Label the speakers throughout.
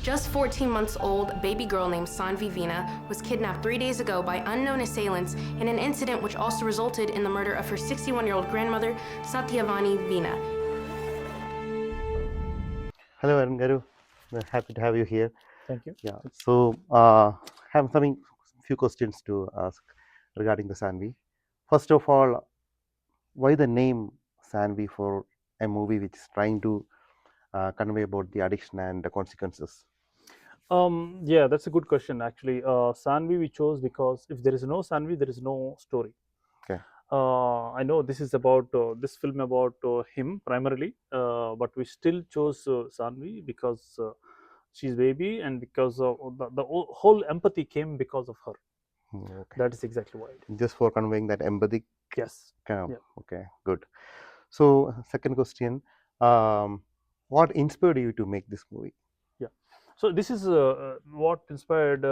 Speaker 1: Just 14 months old, a baby girl named Saanvi was kidnapped 3 days ago by unknown assailants in an incident which also resulted in the murder of her 61-year-old grandmother, Satyavani Veena.
Speaker 2: Hello, Arun Garu. Happy to have you here.
Speaker 3: Thank you.
Speaker 2: Yeah. So, have few questions to ask regarding the Saanvi. First of all, why the name Saanvi for a movie which is trying to convey about the addiction and the consequences?
Speaker 3: Yeah, that's a good question. Actually, Saanvi we chose because if there is no Saanvi, there is no story.
Speaker 2: Okay.
Speaker 3: I know this is about this film about him primarily, but we still chose Saanvi because she's baby and because the whole empathy came because of her.
Speaker 2: Okay.
Speaker 3: That is exactly why.
Speaker 2: Just for conveying that empathic.
Speaker 3: Yes.
Speaker 2: Kind of,
Speaker 3: Yeah.
Speaker 2: Okay. Good. So, second question, what inspired you to make this movie?
Speaker 3: Yeah. So this is what inspired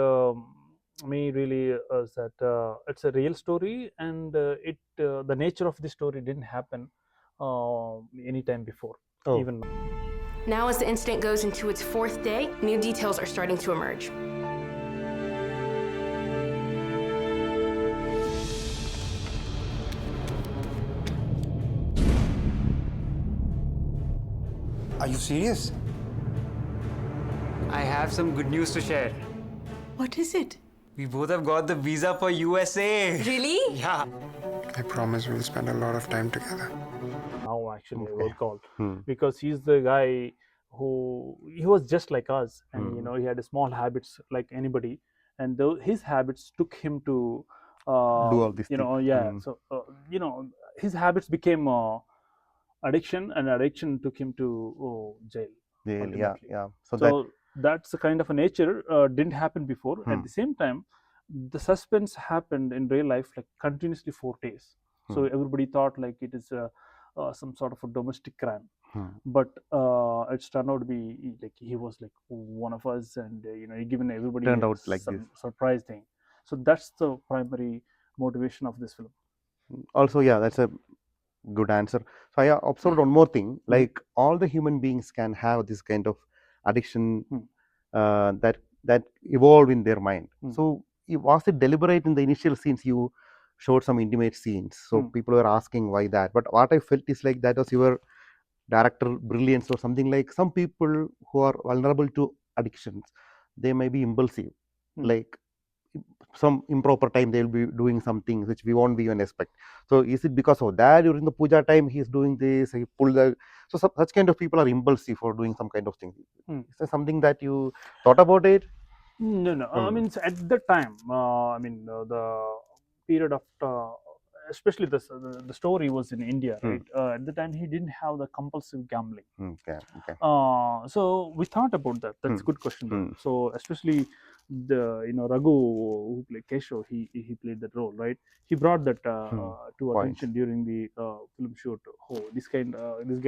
Speaker 3: me really is that it's a real story, and the nature of the story didn't happen any time before.
Speaker 2: Oh.
Speaker 3: Even now.
Speaker 1: Now, as the incident goes into its 4th day, new details are starting to emerge.
Speaker 4: Are you serious?
Speaker 5: I have some good news to share.
Speaker 6: What is it?
Speaker 5: We both have got the visa for USA.
Speaker 1: Really?
Speaker 5: Yeah.
Speaker 4: I promise we'll spend a lot of time together.
Speaker 3: Now actually I
Speaker 2: Okay.
Speaker 3: will call
Speaker 2: Hmm.
Speaker 3: because he's the guy who he was just like us, and he had small habits like anybody, and his habits took him to
Speaker 2: Do all these things.
Speaker 3: yeah. So his habits became addiction, and addiction took him to jail.
Speaker 2: Yeah,
Speaker 3: ultimately.
Speaker 2: yeah.
Speaker 3: So that's the kind of a nature didn't happen before. At the same time, the suspense happened in real life like continuously 4 days. So everybody thought like it is some sort of a domestic crime, but it's turned out to be like he was like one of us, and he given everybody
Speaker 2: Turned out like
Speaker 3: some
Speaker 2: this.
Speaker 3: surprise thing. So that's the primary motivation of this film.
Speaker 2: Also, yeah, that's a good answer. So I observed one more thing, like all the human beings can have this kind of addiction that evolve in their mind. So was it deliberate in the initial scenes? You showed some intimate scenes, so people were asking why that, but what I felt is like that was your director brilliance or something. Like some people who are vulnerable to addictions, they may be impulsive, like some improper time they will be doing some things which we won't even expect. So is it because of that during the puja time he is doing this, he pulled the, so such kind of people are impulsive for doing some kind of thing? Is there something that you thought about it?
Speaker 3: No. I mean, at the time, the period of, especially the story was in India, right? At the time, he didn't have the compulsive gambling.
Speaker 2: Okay.
Speaker 3: So we thought about that. That's a good question. Though. So especially the Raghu who played Keshav, he played that role, right? He brought that to attention during the film shoot. Oh, this guy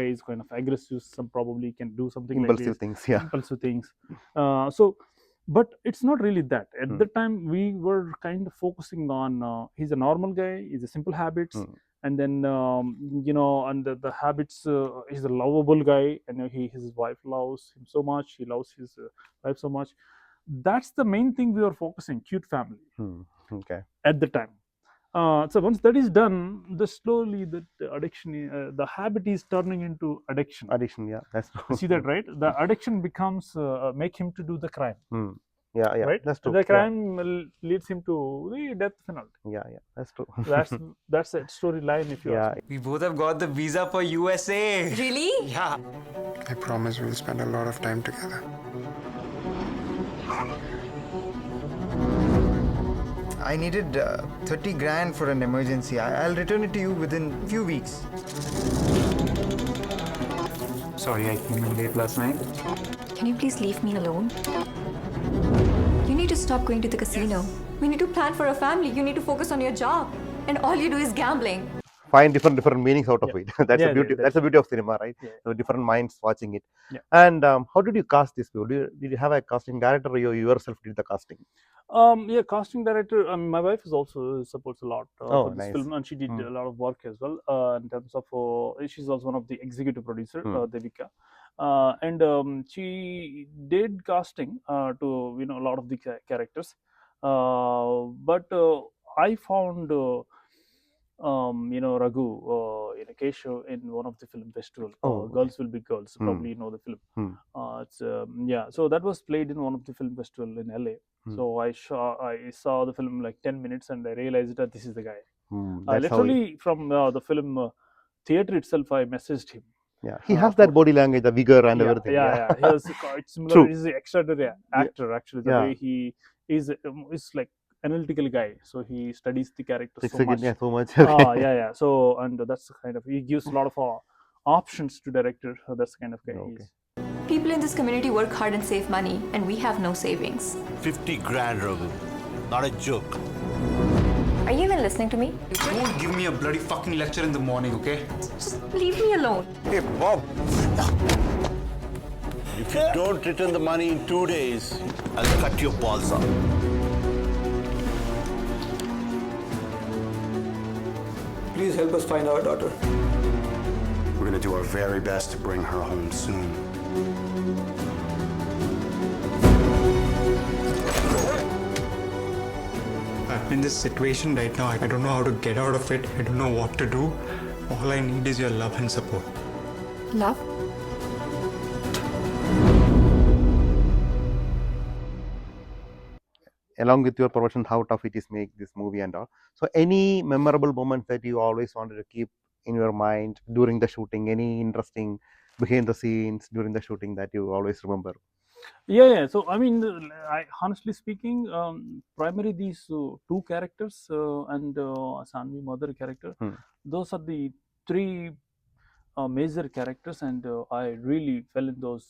Speaker 3: is kind of aggressive. Some probably can do something
Speaker 2: Impulsive
Speaker 3: like this.
Speaker 2: things, yeah.
Speaker 3: Impulsive things. But it's not really that. At the time, we were kind of focusing on he's a normal guy. He's a simple habits. And then and the habits, he's a lovable guy, and his wife loves him so much, he loves his wife so much. That's the main thing we were focusing, cute family.
Speaker 2: Okay.
Speaker 3: At the time, so once that is done, slowly the addiction, the habit is turning into addiction.
Speaker 2: Yeah, that's true.
Speaker 3: See that, right? The addiction becomes make him to do the crime.
Speaker 2: Yeah,
Speaker 3: right?
Speaker 2: That's true.
Speaker 3: The crime leads him to the death penalty.
Speaker 2: Yeah, that's true.
Speaker 3: That's a storyline. If you ask me.
Speaker 5: We both have got the visa for USA.
Speaker 1: Really?
Speaker 5: Yeah.
Speaker 4: I promise we'll spend a lot of time together.
Speaker 7: I needed 30 grand for an emergency. I'll return it to you within few weeks.
Speaker 5: Sorry, I came in late last night.
Speaker 6: Can you please leave me alone? You need to stop going to the casino. We need to plan for a family. You need to focus on your job. And all you do is gambling.
Speaker 2: find different meanings out of
Speaker 3: Yeah.
Speaker 2: it. That's
Speaker 3: Yeah,
Speaker 2: the beauty.
Speaker 3: yeah,
Speaker 2: That's the beauty of cinema, right?
Speaker 3: Yeah.
Speaker 2: So different minds watching it.
Speaker 3: Yeah.
Speaker 2: And how did you cast this film? Did you have a casting director, or you yourself did the casting?
Speaker 3: Yeah, casting director. My wife is also supports a lot
Speaker 2: Oh,
Speaker 3: for this
Speaker 2: nice.
Speaker 3: film, and she did a lot of work as well. In terms of, she's also one of the executive producer, Devika, and she did casting to a lot of the characters. But I found Raghu Keshav in one of the film festival.
Speaker 2: Oh, okay.
Speaker 3: Girls Will Be Girls. Probably you know the film. It's yeah. So that was played in one of the film festival in LA. So I saw the film like 10 minutes and I realized that this is the guy.
Speaker 2: That's how.
Speaker 3: Literally from the film theater itself, I messaged him.
Speaker 2: Yeah, he has that body language, the vigor and
Speaker 3: Yeah,
Speaker 2: everything.
Speaker 3: yeah. He was quite similar.
Speaker 2: True.
Speaker 3: He's an extraordinary actor. Actually, the
Speaker 2: Yeah.
Speaker 3: way he is like analytical guy. So he studies the characters so much.
Speaker 2: Yeah, so much.
Speaker 3: Yeah. So and that's the kind of, he gives a lot of options to director. So that's the kind of guy he is.
Speaker 6: People in this community work hard and save money, and we have no savings.
Speaker 8: 50 grand, Raghu. Not a joke.
Speaker 6: Are you even listening to me?
Speaker 5: Don't give me a bloody fucking lecture in the morning, okay?
Speaker 6: Just leave me alone.
Speaker 8: Hey, Bob. If you don't return the money in 2 days, I'll cut your balls off.
Speaker 9: Please help us find our daughter.
Speaker 4: We're gonna do our very best to bring her home soon.
Speaker 9: I'm in this situation right now. I don't know how to get out of it. I don't know what to do. All I need is your love and support.
Speaker 6: Love?
Speaker 2: Along with your profession, how tough it is make this movie and all. So any memorable moments that you always wanted to keep in your mind during the shooting? Any interesting behind the scenes during the shooting that you always remember?
Speaker 3: Yeah. So I mean, I honestly speaking, primarily these two characters and Saanvi mother character, those are the three major characters, and I really fell in those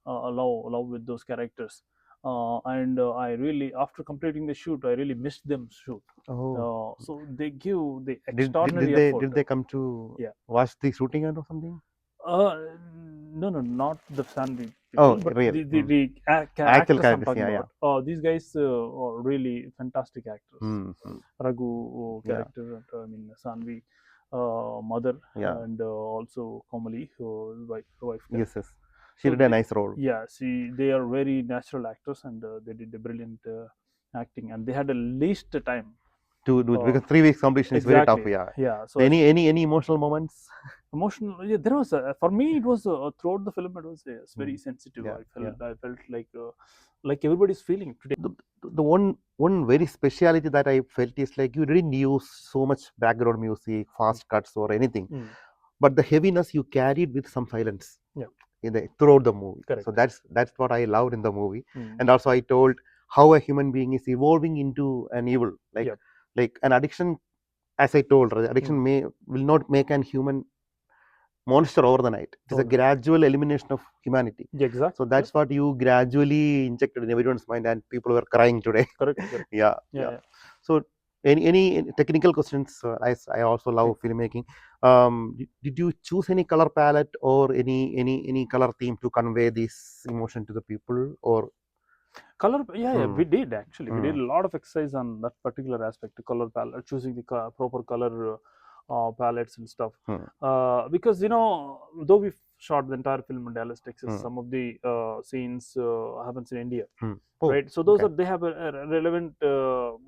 Speaker 3: love with those characters. And I really, after completing the shoot, I really missed them shoot.
Speaker 2: Oh.
Speaker 3: So they give the extraordinary effort.
Speaker 2: Did they come to watch the shooting and or something?
Speaker 3: No, not the Saanvi.
Speaker 2: Oh,
Speaker 3: but
Speaker 2: really?
Speaker 3: the
Speaker 2: Actual
Speaker 3: actors I'm
Speaker 2: characters,
Speaker 3: talking
Speaker 2: yeah,
Speaker 3: about. These guys are really fantastic actors. Raghu character, and, I mean Saanvi, mother, and also Komali, wife.
Speaker 2: Yes. She did a nice role.
Speaker 3: Yeah, they are very natural actors, and they did a brilliant acting, and they had the least time
Speaker 2: to do it because 3 weeks completion is very tough.
Speaker 3: Yeah. So
Speaker 2: any emotional moments?
Speaker 3: Emotional. Yeah, there was for me it was throughout the film it was very sensitive.
Speaker 2: Yeah,
Speaker 3: I felt like everybody's feeling today.
Speaker 2: The one very speciality that I felt is like you didn't use so much background music, fast cuts or anything, but the heaviness you carried with some silence. Throughout the movie.
Speaker 3: Correct.
Speaker 2: So that's what I loved in the movie. And also I told how a human being is evolving into an evil, like an addiction. As I told, addiction will not make an human monster over the night. It is a gradual elimination of humanity.
Speaker 3: Yeah, exactly.
Speaker 2: So that's what you gradually injected in everyone's mind, and people were crying today.
Speaker 3: Correct.
Speaker 2: Yeah. So any technical questions? I also love filmmaking. Did you choose any color palette or any color theme to convey this emotion to the people, or
Speaker 3: color? Yeah, we did actually. We did a lot of exercise on that particular aspect, the color palette, choosing the proper color palettes and stuff. Because though we shot the entire film in Dallas, Texas, some of the scenes happens in India, right? So those they have a relevant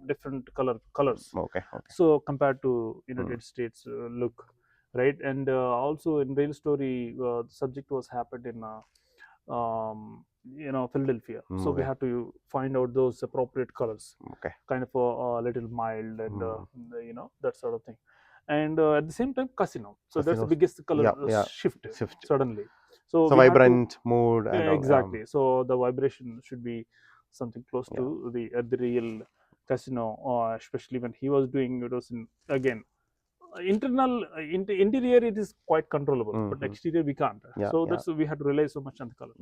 Speaker 3: different colors.
Speaker 2: Okay.
Speaker 3: So compared to United States look, right? And also in real story, the subject was happened in Philadelphia. So we had to find out those appropriate colors. Kind of a little mild and that sort of thing. And at the same time, casino. So that's the biggest color shift suddenly. So
Speaker 2: vibrant mood.
Speaker 3: Exactly. So the vibration should be something close to the real casino, especially when he was doing it was again interior it is quite controllable, but exterior we can't. So that's we had to rely so much on the color.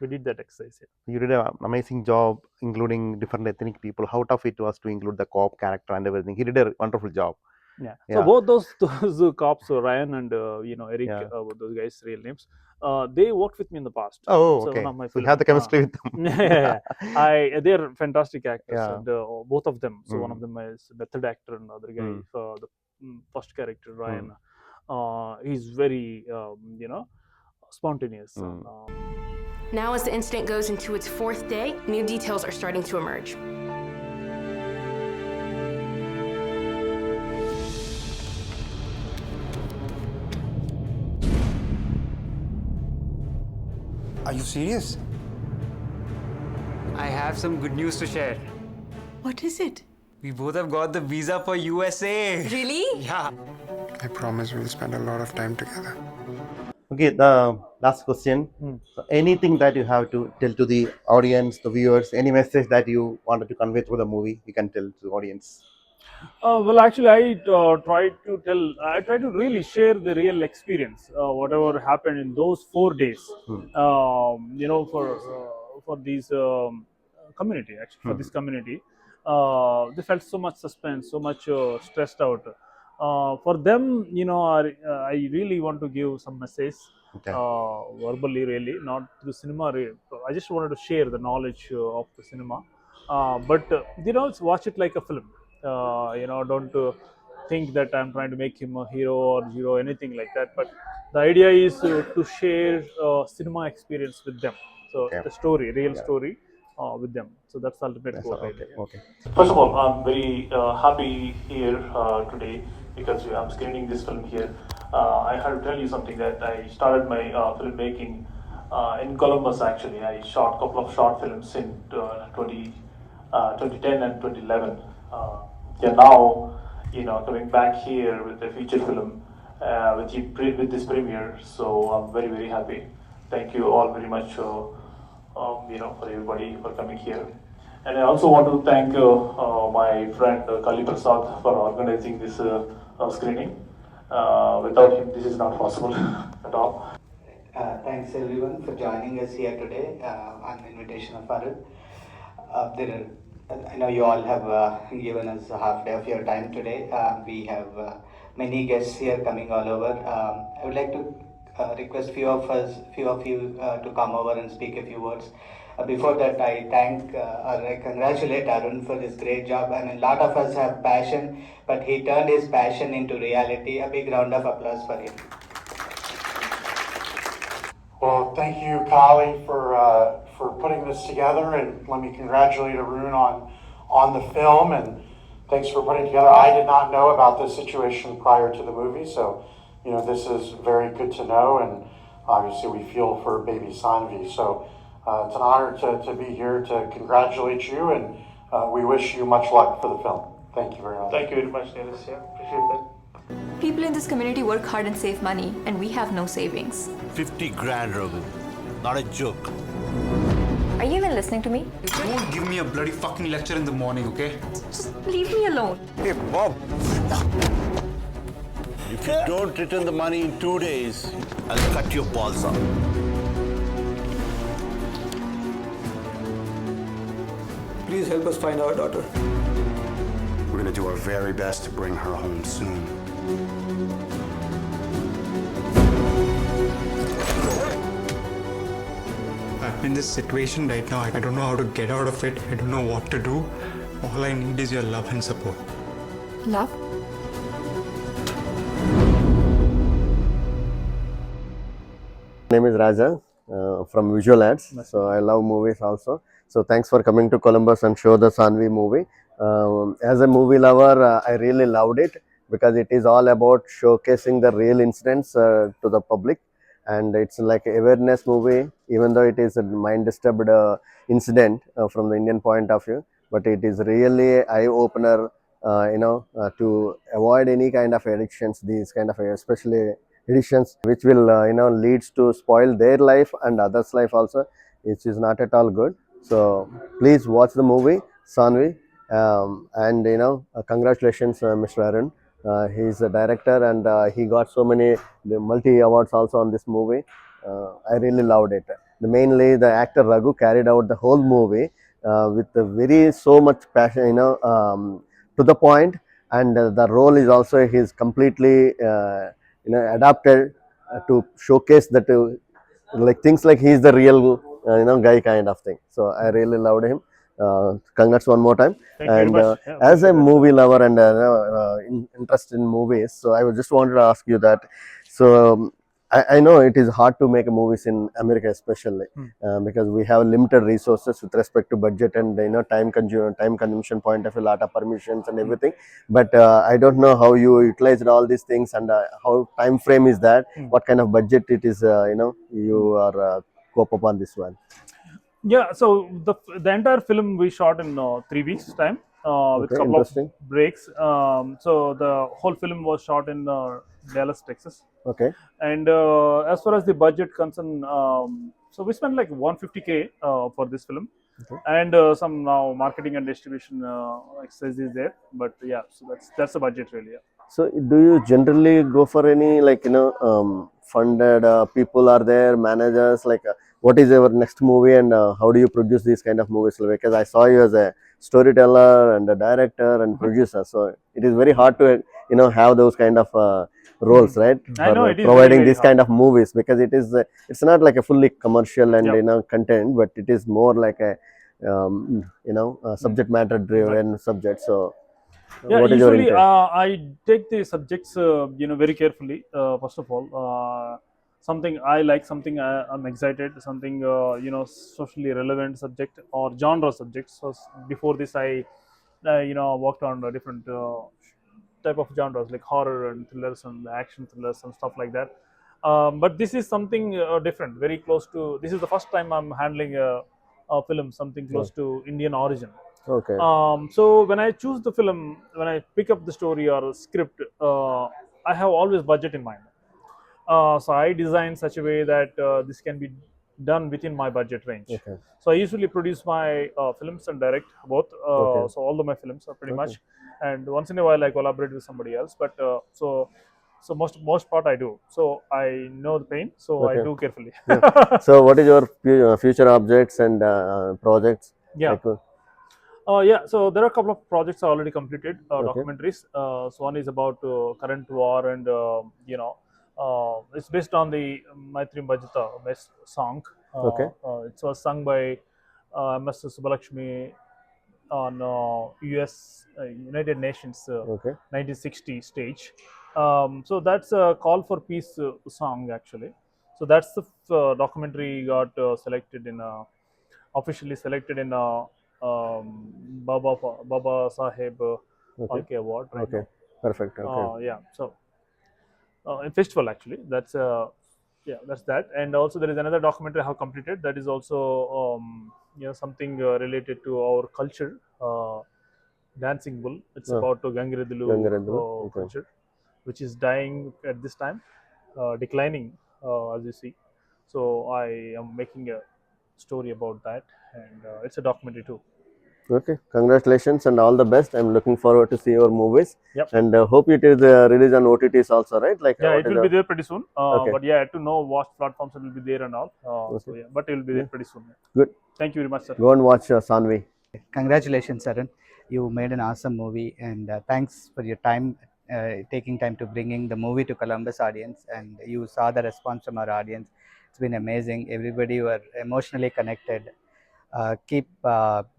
Speaker 3: We did that exercise.
Speaker 2: You did an amazing job including different ethnic people. How tough it was to include the co-op character and everything. He did a wonderful job.
Speaker 3: Yeah.
Speaker 2: Yeah.
Speaker 3: So both those cops, Ryan and Eric,
Speaker 2: Yeah.
Speaker 3: those guys' real names, they worked with me in the past.
Speaker 2: Oh,
Speaker 3: So
Speaker 2: okay.
Speaker 3: one of my
Speaker 2: So you have the chemistry with them.
Speaker 3: yeah, they're fantastic actors,
Speaker 2: Yeah.
Speaker 3: and both of them. So one of
Speaker 2: Mm.
Speaker 3: them is method actor, and the other guy,
Speaker 2: Mm.
Speaker 3: the first character, Ryan. He's very spontaneous. And,
Speaker 1: Now, as the incident goes into its fourth day, new details are starting to emerge.
Speaker 5: Are you serious? I have some good news to share.
Speaker 6: What is it?
Speaker 5: We both have got the visa for USA.
Speaker 6: Really?
Speaker 5: Yeah.
Speaker 9: I promise we'll spend a lot of time together.
Speaker 2: Okay, the last question. So anything that you have to tell to the audience, the viewers, any message that you wanted to convey through the movie, you can tell to the audience.
Speaker 3: well, actually, I try to really share the real experience, whatever happened in those 4 days. For these community, actually, for this community, they felt so much suspense, so much stressed out. For them, I really want to give some message,
Speaker 2: Okay.
Speaker 3: verbally, really, not through cinema. I just wanted to share the knowledge of the cinema, but watch it like a film. Don't think that I'm trying to make him a hero or zero, anything like that. But the idea is to share cinema experience with them. So
Speaker 2: Okay.
Speaker 3: the story, real
Speaker 2: Yeah.
Speaker 3: story, with them. So that's the ultimate
Speaker 2: That's
Speaker 3: goal.
Speaker 2: okay.
Speaker 3: Really.
Speaker 2: Okay.
Speaker 3: First of all, I'm very happy here today because I'm screening this film here. I have to tell you something that I started my filmmaking in Columbus. Actually, I shot a couple of short films in 2010 and 2011. Now, coming back here with a feature film with this premiere. So I'm very, very happy. Thank you all very much. For everybody for coming here. And I also want to thank my friend Kali Prasad for organizing this screening. Without him, this is not possible at all.
Speaker 10: Thanks everyone for joining us here today on the invitation of Arun. I know you all have given us a half day of your time today. We have many guests here coming all over. I would like to request few of you to come over and speak a few words. Before that, I thank or I congratulate Arun for this great job. I mean, a lot of us have passion, but he turned his passion into reality. A big round of applause for him.
Speaker 11: Well, thank you, Kali, for putting this together, and let me congratulate Arun on the film, and thanks for putting it together. I did not know about this situation prior to the movie, so this is very good to know, and obviously we feel for baby Saanvi. So it's an honor to be here to congratulate you, and we wish you much luck for the film. Thank you very much.
Speaker 3: Thank you very much, Dennis. Yeah, appreciate that.
Speaker 6: People in this community work hard and save money, and we have no savings.
Speaker 8: 50 grand, Raghu. Not a joke.
Speaker 6: Are you even listening to me?
Speaker 5: Don't give me a bloody fucking lecture in the morning, okay?
Speaker 6: Just leave me alone.
Speaker 8: Hey, Bob. If you don't return the money in 2 days, I'll cut your balls off.
Speaker 9: Please help us find our daughter.
Speaker 4: We're gonna do our very best to bring her home soon.
Speaker 9: I'm in this situation right now. I don't know how to get out of it. I don't know what to do. All I need is your love and support.
Speaker 6: Love?
Speaker 2: My name is Raja from Visual Ads. So I love movies also. So thanks for coming to Columbus and show the Saanvi movie. As a movie lover, I really loved it because it is all about showcasing the real incidents to the public, and it's like an awareness movie, even though it is a mind disturbed incident from the Indian point of view, but it is really eye opener, to avoid any kind of addictions, these kind of especially addictions which will leads to spoil their life and others life also, which is not at all good. So please watch the movie Saanvi, and congratulations Mr. Arun. He is a director, and he got so many multi awards also on this movie. I really loved it. Mainly the actor Raghu carried out the whole movie with a very so much passion, to the point,
Speaker 12: and the role is also he's completely adapted to showcase that like things like he's the real guy kind of thing. So I really loved him. Congrats one more time.
Speaker 3: Thank you very
Speaker 12: And
Speaker 3: much. Yeah,
Speaker 12: as a
Speaker 3: appreciate that.
Speaker 12: movie lover and interest in movies, so I was just wanted to ask you that. So I know it is hard to make movies in America, especially because we have limited resources with respect to budget and time consumption point of a lot of permissions and everything. But I don't know how you utilized all these things and how time frame is that. What kind of budget it is? You are cope up on this one.
Speaker 3: Yeah, so the entire film we shot in 3 weeks time with
Speaker 12: Okay,
Speaker 3: couple of
Speaker 12: interesting.
Speaker 3: breaks. So the whole film was shot in Dallas, Texas.
Speaker 12: Okay.
Speaker 3: And as far as the budget concerned, so we spent like 150K for this film, and some now marketing and distribution exercise is there. But yeah, so that's the budget really. Yeah.
Speaker 12: So do you generally go for any like funded people are there, managers, like what is your next movie and how do you produce these kind of movies? Because I saw you as a storyteller and a director and producer, so it is very hard to have those kind of roles, right?
Speaker 3: I know
Speaker 12: For
Speaker 3: it is
Speaker 12: providing
Speaker 3: very
Speaker 12: this
Speaker 3: hard.
Speaker 12: kind of movies, because it is it's not like a fully commercial and
Speaker 3: Yep.
Speaker 12: content, but it is more like a subject matter driven subject. So
Speaker 3: Yeah,
Speaker 12: what is your
Speaker 3: usually
Speaker 12: intent?
Speaker 3: I take the subjects very carefully. First of all, something I like, something I'm excited, something socially relevant subject or genre subjects. So before this, I worked on different type of genres like horror and thrillers and action thrillers and stuff like that. But this is something different, very close to. This is the first time I'm handling a film something close to Indian origin.
Speaker 12: Okay.
Speaker 3: So when I choose the film, when I pick up the story or script, I have always budget in mind. So I design such a way that this can be done within my budget range.
Speaker 12: Okay.
Speaker 3: So I usually produce my films and direct both.
Speaker 12: Okay.
Speaker 3: So all of my films are pretty
Speaker 12: Okay.
Speaker 3: much, and once in a while I collaborate with somebody else. But so most part I do. So I know the pain, so I
Speaker 12: Okay.
Speaker 3: do carefully.
Speaker 12: Yeah. So what is your future objects and projects?
Speaker 3: Yeah.
Speaker 12: Like,
Speaker 3: Yeah, so there are a couple of projects already completed,
Speaker 12: Okay.
Speaker 3: documentaries. So one is about current war, and it's based on the Maitri Bhajata best song.
Speaker 12: Okay.
Speaker 3: It was sung by MS Subbulakshmi on US United Nations
Speaker 12: Okay.
Speaker 3: 1960 stage. So that's a call for peace song actually. So that's the documentary got selected in officially selected in Dadasaheb
Speaker 12: Okay.
Speaker 3: Phalkey Award right
Speaker 12: Okay. Perfect. Okay.
Speaker 3: now. Yeah, so in festival actually. That's that's that. And also there is another documentary I have completed that is also something related to our culture. Dancing Bull. It's
Speaker 12: Oh.
Speaker 3: about Gangiredulu
Speaker 12: Gangiredulu, okay.
Speaker 3: culture, which is dying at this time, declining as you see. So I am making a story about that, and it's a documentary too.
Speaker 12: Okay. Congratulations and all the best. I'm looking forward to see your movies.
Speaker 3: Yep.
Speaker 12: And hope it is released on OTTs also, right? Like
Speaker 3: Yeah,
Speaker 12: what
Speaker 3: it
Speaker 12: is
Speaker 3: will be
Speaker 12: the-
Speaker 3: there pretty soon.
Speaker 12: Okay.
Speaker 3: But yeah, to know what platforms it will be there and all. So
Speaker 12: Okay.
Speaker 3: yeah, but it will be there
Speaker 12: Yeah.
Speaker 3: pretty soon.
Speaker 12: Good.
Speaker 3: Thank you very much, sir.
Speaker 12: Go and watch Saanvi.
Speaker 10: Congratulations, Arun. You made an awesome movie, and thanks for your time, taking time to bringing the movie to Columbus audience. And you saw the response from our audience. It's been amazing. Everybody were emotionally connected. Keep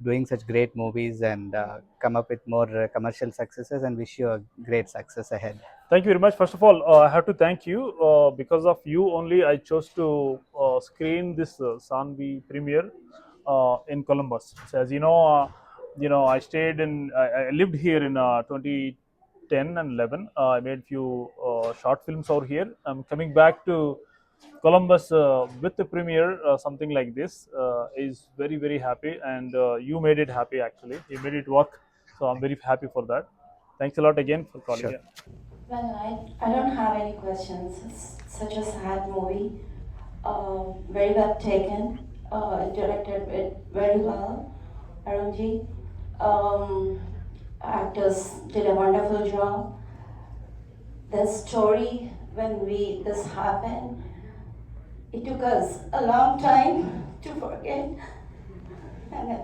Speaker 10: doing such great movies and come up with more commercial successes, and wish you a great success ahead.
Speaker 3: Thank you very much. First of all, I have to thank you. Because of you only, I chose to screen this Saanvi premiere in Columbus. So as you know, I stayed in, I lived here in 2010 and 11. I made few short films over here. I'm coming back to Columbus with the premiere, something like this is very happy, and you made it happy actually. You made it work, so I'm very happy for that. Thanks a lot again for calling.
Speaker 10: Sure.
Speaker 3: Yeah.
Speaker 13: Well, I don't have any questions. It's such a sad movie. Very well taken. Directed it very well. Arunji. Actors did a wonderful job. The story, when this happened, it took us a long time to forget. And then,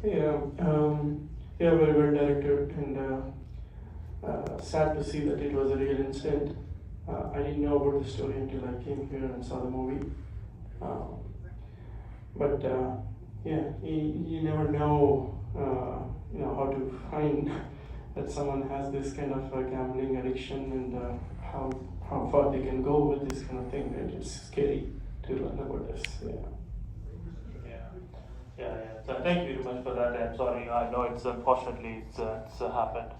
Speaker 14: Yeah, yeah, very well directed, and sad to see that it was a real incident. I didn't know about the story until I came here and saw the movie. But yeah, you never know, how to find that someone has this kind of gambling addiction and how far they can go with this kind of thing. Right? It's scary to learn about this.
Speaker 15: Yeah. So thank you very much for that. I'm sorry. I know it's unfortunately it's happened.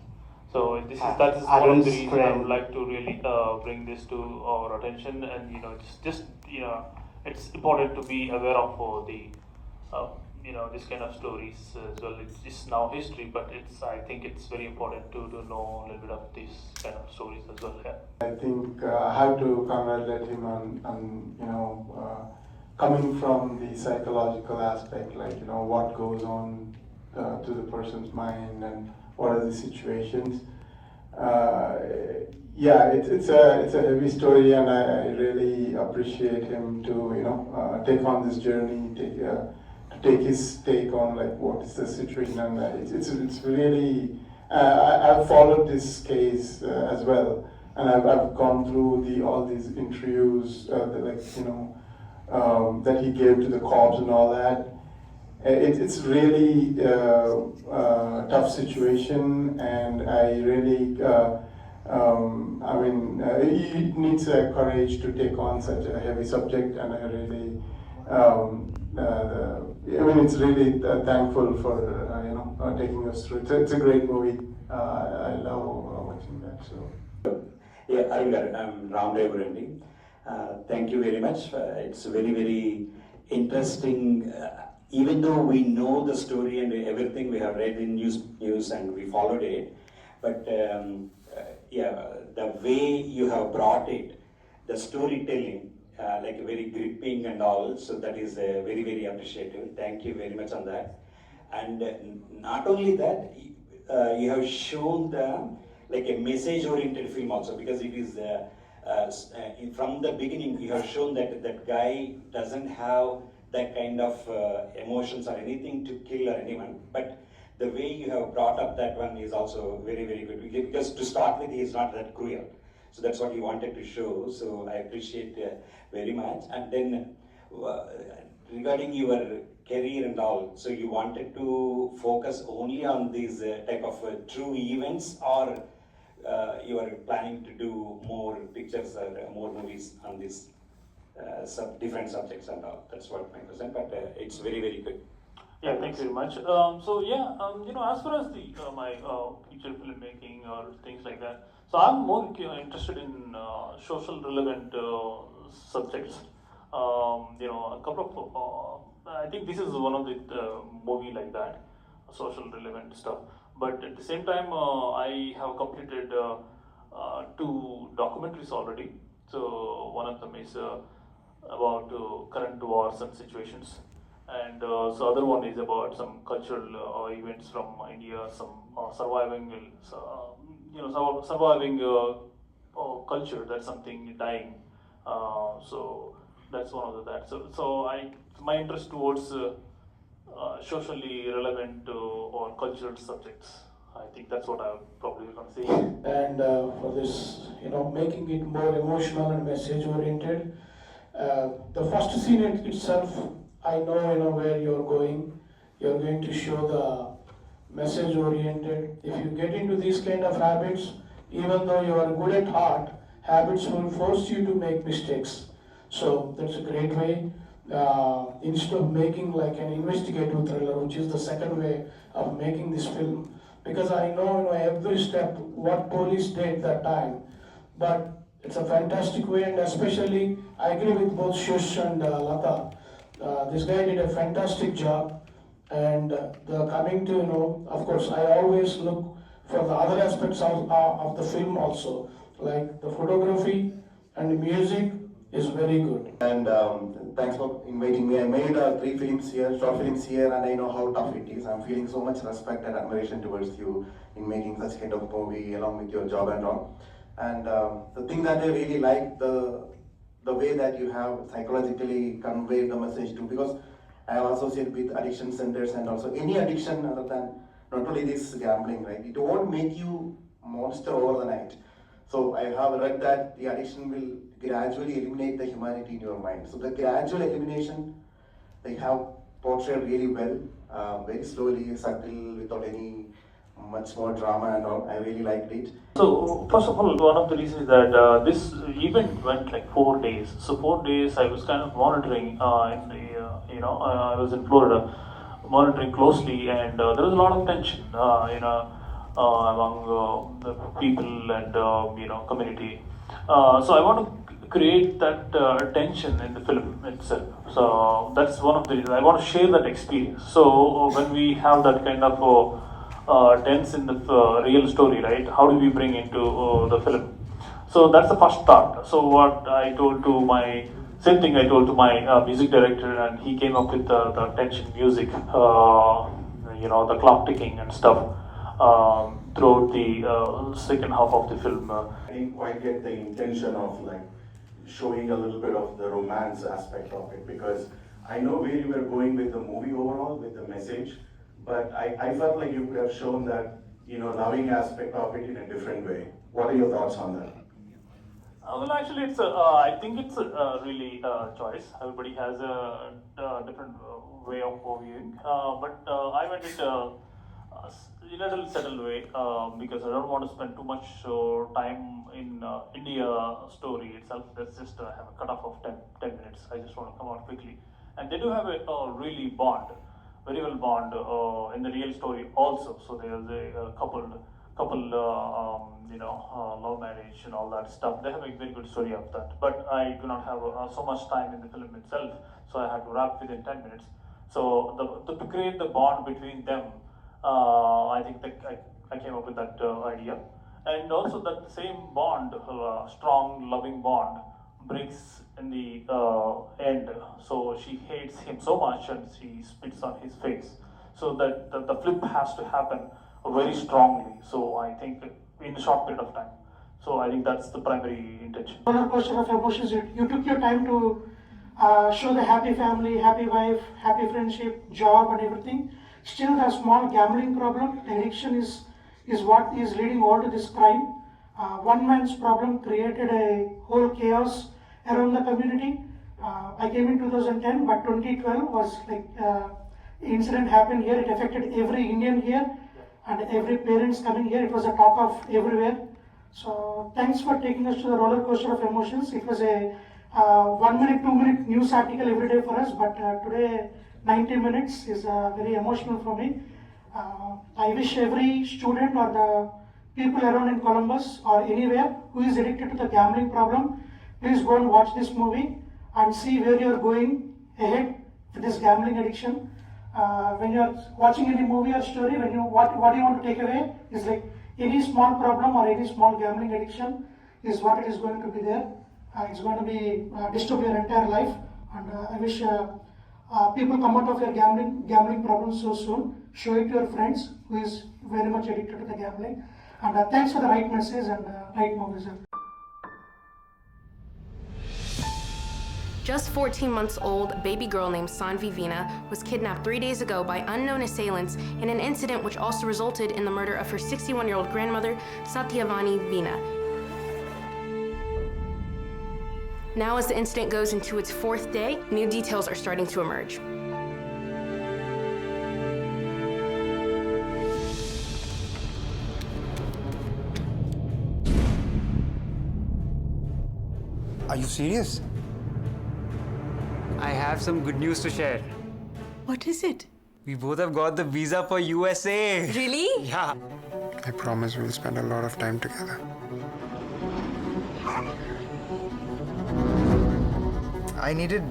Speaker 15: So that is one of the reasons I would like to really bring this to our attention, and just it's important to be aware of the this kind of stories as well. It's now history, but I think it's very important to know a little bit of these kind of stories as well. Yeah.
Speaker 11: I think I have to congratulate him on coming from the psychological aspect, like what goes on to the person's mind and what are the situations. Yeah, it's a heavy story, and I really appreciate him to take on this journey, to take his take on like what is the situation, and it's really I've followed this case as well, and I've gone through all these interviews that he gave to the cops and all that. It's really tough situation, and I really, he needs courage to take on such a heavy subject, and I really, it's really thankful for taking us through. It's a great movie. I love watching that. So.
Speaker 16: Yeah, I'm Ramdev. Thank you very much. It's very, very interesting. Even though we know the story and everything, we have read in news and we followed it, but the way you have brought it, the storytelling, like very gripping and all, so that is very, very appreciative. Thank you very much on that. And not only that, you have shown a message-oriented film also, because it is from the beginning you have shown that guy doesn't have that kind of emotions or anything to kill or anyone, but the way you have brought up that one is also very, very good, because to start with he is not that cruel, so that's what you wanted to show, so I appreciate very much. And then regarding your career and all, so you wanted to focus only on these type of true events, or you are planning to do more pictures or more movies on these different subjects and all? That's what my question, but it's very, very good.
Speaker 15: Yeah, thank you very much. As far as my feature filmmaking or things like that, so I'm more interested in social relevant subjects. A couple of I think this is one of the movie like that, social relevant stuff. But at the same time, I have completed 2 documentaries already. So one of them is about current wars and situations, and so other one is about some cultural events from India, some surviving culture that's something dying. So that's one of that. So my interest towards socially relevant or cultural subjects. I think that's what I'm probably going to say.
Speaker 14: And for this, making it more emotional and message oriented. The first scene itself, I know, where you're going. You're going to show the message oriented. If you get into these kind of habits, even though you are good at heart, habits will force you to make mistakes. So that's a great way. Instead of making like an investigative thriller, which is the second way of making this film, because I know every step what police did that time, but it's a fantastic way, and especially I agree with both Shush and Lata. This guy did a fantastic job, and the coming to of course I always look for the other aspects of the film also, like the photography and the music is very good.
Speaker 17: And thanks for inviting me. I made 3 films here, short films here, and I know how tough it is. I'm feeling so much respect and admiration towards you in making such kind of movie along with your job and all. And the thing that I really like, the way that you have psychologically conveyed the message to, because I have associated with addiction centers and also any addiction other than not only this gambling, right? It won't make you monster over the night. So I have read that the addiction will gradually eliminate the humanity in your mind. So the gradual elimination they have portrayed really well, very slowly, subtle, without any much more drama and all. I really liked it.
Speaker 15: So first of all, one of the reasons is that this event went like 4 days. So 4 days I was kind of monitoring in the, I was in Florida, monitoring closely, and there was a lot of tension, among the people and community. So I want to create that tension in the film itself. So that's one of the reasons I want to share that experience. So when we have that kind of tense in the real story, right? How do we bring into the film? So that's the first thought. So what I told to my same thing I told to my music director, and he came up with the tension music, the clock ticking and stuff throughout the second half of the film.
Speaker 18: I didn't quite get the intention of like showing a little bit of the romance aspect of it, because I know where you were going with the movie overall, with the message, but I felt like you could have shown that, loving aspect of it in a different way. What are your thoughts on that?
Speaker 15: Well, actually, I think it's really choice. Everybody has a different way of viewing, but I went it in a little settled way because I don't want to spend too much time in India story itself. Let's just have a cutoff of 10 minutes. I just want to come out quickly. And they do have a really bond, very well bond in the real story also. So there's a couple love marriage and all that stuff. They have a very good story of that. But I do not have so much time in the film itself, so I had to wrap within 10 minutes. So to create the bond between them, I think that I came up with that idea. And also that same bond, strong, loving bond, breaks in the end. So she hates him so much and she spits on his face. So that the flip has to happen very strongly. So I think in a short period of time. So I think that's the primary intention.
Speaker 14: Roller coaster of emotions. You took your time to show the happy family, happy wife, happy friendship, job and everything. Still the small gambling problem, addiction is what is leading all to this crime. One man's problem created a whole chaos around the community. I came in 2010, but 2012 was like incident happened here. It affected every Indian here and every parents coming here. It was a talk of everywhere. So thanks for taking us to the roller coaster of emotions. It was a 1 minute, 2 minute news article every day for us, but today 90 minutes is very emotional for me. I wish every student or the people around in Columbus or anywhere who is addicted to the gambling problem, please go and watch this movie and see where you are going ahead with this gambling addiction. When you are watching any movie or story, what do you want to take away is like any small problem or any small gambling addiction is what it is going to be there. It's going to be disturb your entire life, and I wish people come out of your gambling problems so soon. Show it to your friends who is very much addicted to the gambling. And thanks for the right message and right movies.
Speaker 1: Just 14 months old, a baby girl named Saanvi was kidnapped 3 days ago by unknown assailants in an incident which also resulted in the murder of her 61-year-old grandmother, Satyavani Veena. Now, as the incident goes into its 4th day, new details are starting to emerge.
Speaker 5: Are you serious? I have some good news to share.
Speaker 6: What is it?
Speaker 5: We both have got the visa for USA.
Speaker 6: Really?
Speaker 5: Yeah.
Speaker 9: I promise we'll spend a lot of time together.
Speaker 7: I needed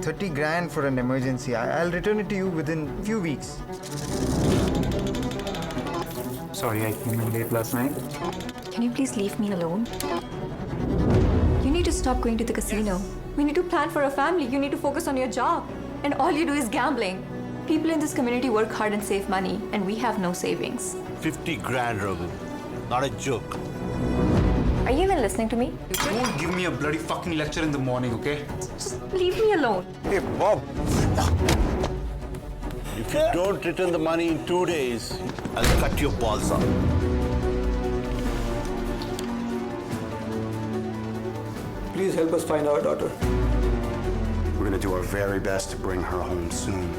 Speaker 7: 30 grand for an emergency. I'll return it to you within a few weeks.
Speaker 5: Sorry, I came in late last night.
Speaker 6: Can you please leave me alone? You need to stop going to the casino. We need to plan for a family. You need to focus on your job. And all you do is gambling. People in this community work hard and save money, and we have no savings.
Speaker 8: 50 grand, Raghu. Not a joke.
Speaker 6: Are you even listening to me?
Speaker 5: Don't give me a bloody fucking lecture in the morning, okay?
Speaker 6: Just leave me alone.
Speaker 8: Hey, Bob. If you don't return the money in 2 days, I'll cut your balls off.
Speaker 5: Please help us find our daughter.
Speaker 4: We're gonna do our very best to bring her home soon.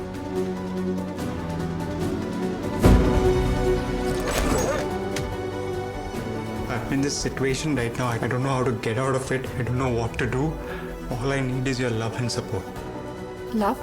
Speaker 9: I'm in this situation right now. I don't know how to get out of it. I don't know what to do. All I need is your love and support.
Speaker 6: Love?